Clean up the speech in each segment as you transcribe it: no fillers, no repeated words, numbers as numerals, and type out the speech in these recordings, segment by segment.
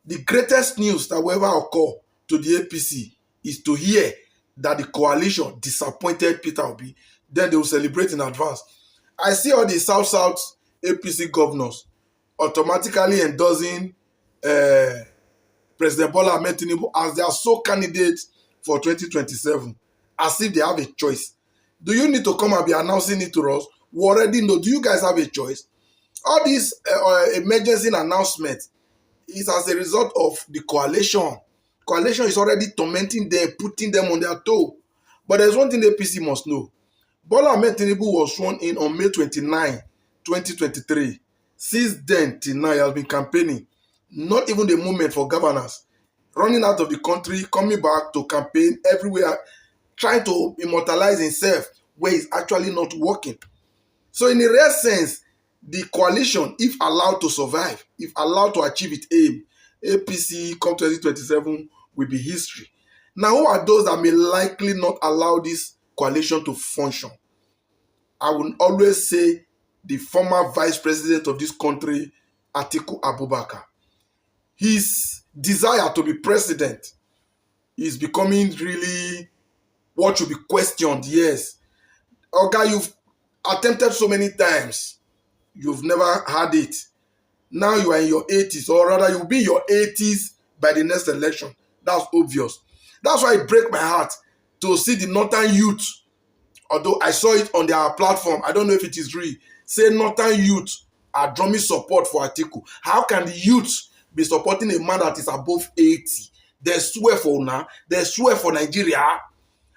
The greatest news that will ever occur to the APC is to hear that the coalition disappointed Peter Obi. Then they will celebrate in advance. I see all the South APC governors automatically endorsing President Bola Ahmed Tinubu as their sole candidate for 2027, as if they have a choice. Do you need to come and be announcing it to us? We already know. Do you guys have a choice? All these emergency announcements is as a result of the coalition. Coalition is already tormenting them, putting them on their toe. But there's one thing the APC must know. Bola Ahmed Tinubu was sworn in on May 29, 2023. Since then till now, he has been campaigning. Not even the movement for governance. Running out of the country, coming back to campaign everywhere, trying to immortalize himself where he's actually not working. So in a rare sense, the coalition, if allowed to survive, if allowed to achieve its aim, APC come 2027 will be history. Now, who are those that may likely not allow this coalition to function? I will always say the former vice president of this country, Atiku Abubakar. His desire to be president is becoming really what should be questioned. Yes. Okay, you've attempted so many times. You've never had it. Now you are in your 80s, or rather you'll be in your 80s by the next election. That's obvious. That's why it breaks my heart to see the Northern youth, although I saw it on their platform, I don't know if it is real, say Northern youth are drumming support for Atiku. How can the youth be supporting a man that is above 80? They swear for now. They swear for Nigeria.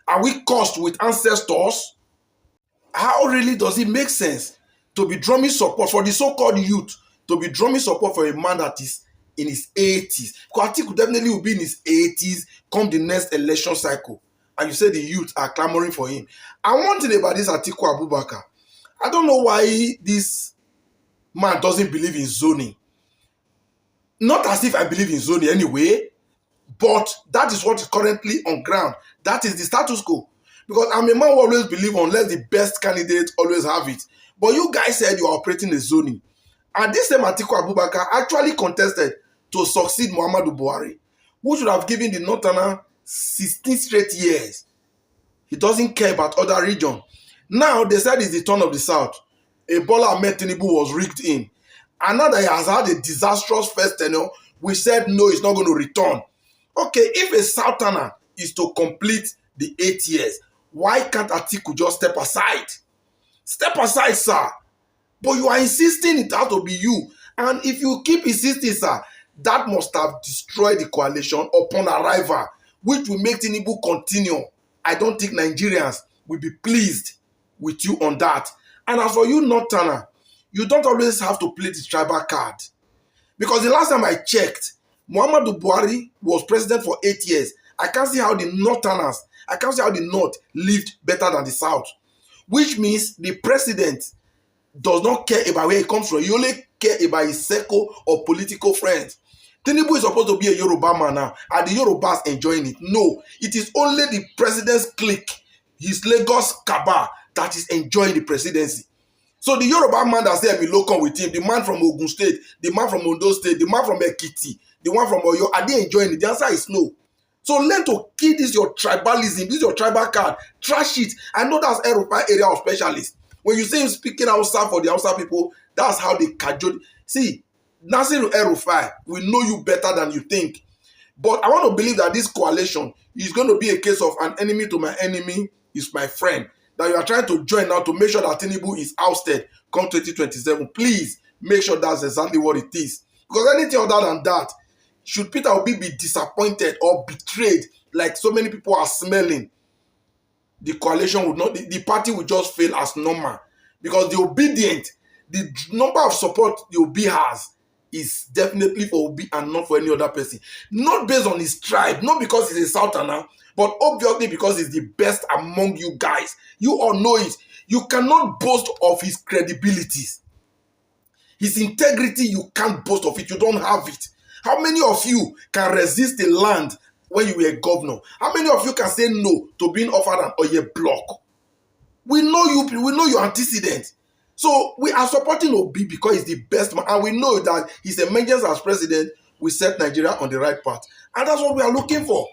Are we cursed with ancestors? How really does it make sense to be drumming support for the so-called youth, to be drumming support for a man that is in his 80s? Because Atiku definitely will be in his 80s come the next election cycle. And you say the youth are clamoring for him. I want to know about this Atiku Abubakar. I don't know why this man doesn't believe in zoning. Not as if I believe in zoning anyway, but that is what is currently on ground. That is the status quo. Because I'm a man who always believe unless the best candidate always have it. But you guys said you are operating a zoning. And this same Atiku Abubakar actually contested to succeed Muhammadu Buhari, who should have given the Northerner 16 straight years. He doesn't care about other regions. Now they said it's the turn of the South. Bola Ahmed Tinubu was rigged in. And now that he has had a disastrous first tenure, we said no, he's not going to return. Okay, if a Southerner is to complete the 8 years, why can't Atiku just step aside? Step aside, sir. But you are insisting it has to be you. And if you keep insisting, sir, that must have destroyed the coalition upon arrival, which will make Tinubu continue. I don't think Nigerians will be pleased with you on that. And as for you, Northerner, you don't always have to play the tribal card. Because the last time I checked, Muhammadu Buhari was president for 8 years. I can't see how the Northerners, I can't see how the North lived better than the South. Which means the president does not care about where he comes from. He only care about his circle of political friends. Tinubu is supposed to be a Yoruba man now. Are the Yorubas enjoying it? No. It is only the president's clique, his Lagos cabal, that is enjoying the presidency. So the Yoruba man that's there be local with him, the man from Ogun State, the man from Ondo State, the man from Ekiti, the one from Oyo, are they enjoying it? The answer is no. So learn to kill this your tribalism, this your tribal card, trash it. I know that's Europa area of specialists. When you say him speaking Hausa for the Hausa people, that's how they cajole. See, Nasir El-Rufai will know you better than you think. But I want to believe that this coalition is going to be a case of an enemy to my enemy is my friend. That you are trying to join now to make sure that Tinubu is ousted come 2027. Please make sure that's exactly what it is. Because anything other than that, should Peter Obi be disappointed or betrayed like so many people are smelling, the coalition would not, the party would just fail as normal. Because the obedient, the number of support the Obi has is definitely for Obi and not for any other person. Not based on his tribe, not because he's a Southerner, but obviously because he's the best among you guys. You all know it. You cannot boast of his credibilities. His integrity, you can't boast of it. You don't have it. How many of you can resist the land when you were a governor? How many of you can say no to being offered an Oye block? We know you. We know your antecedents. So we are supporting Obi because he's the best man. And we know that his emergence as president we set Nigeria on the right path. And that's what we are looking for.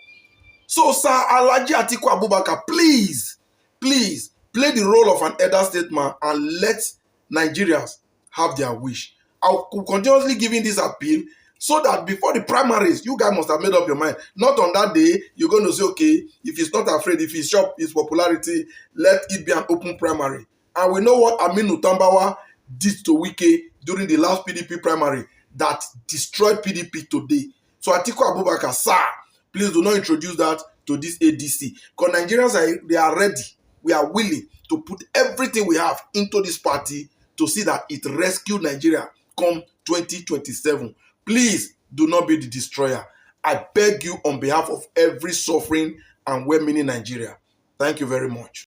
So, Sir Alhaji Atiku Abubakar, please play the role of an elder statesman and let Nigerians have their wish. I'll continuously giving this appeal so that before the primaries, you guys must have made up your mind. Not on that day, you're going to say, okay, if he's not afraid, if he's shocked his popularity, let it be an open primary. And we know what Aminu Tambawa did to Wike during the last PDP primary that destroyed PDP today. So Atiku Abubakar, sir, please do not introduce that to this ADC. Because Nigerians, they are ready. We are willing to put everything we have into this party to see that it rescues Nigeria come 2027. Please do not be the destroyer. I beg you on behalf of every suffering and well-meaning Nigeria. Thank you very much.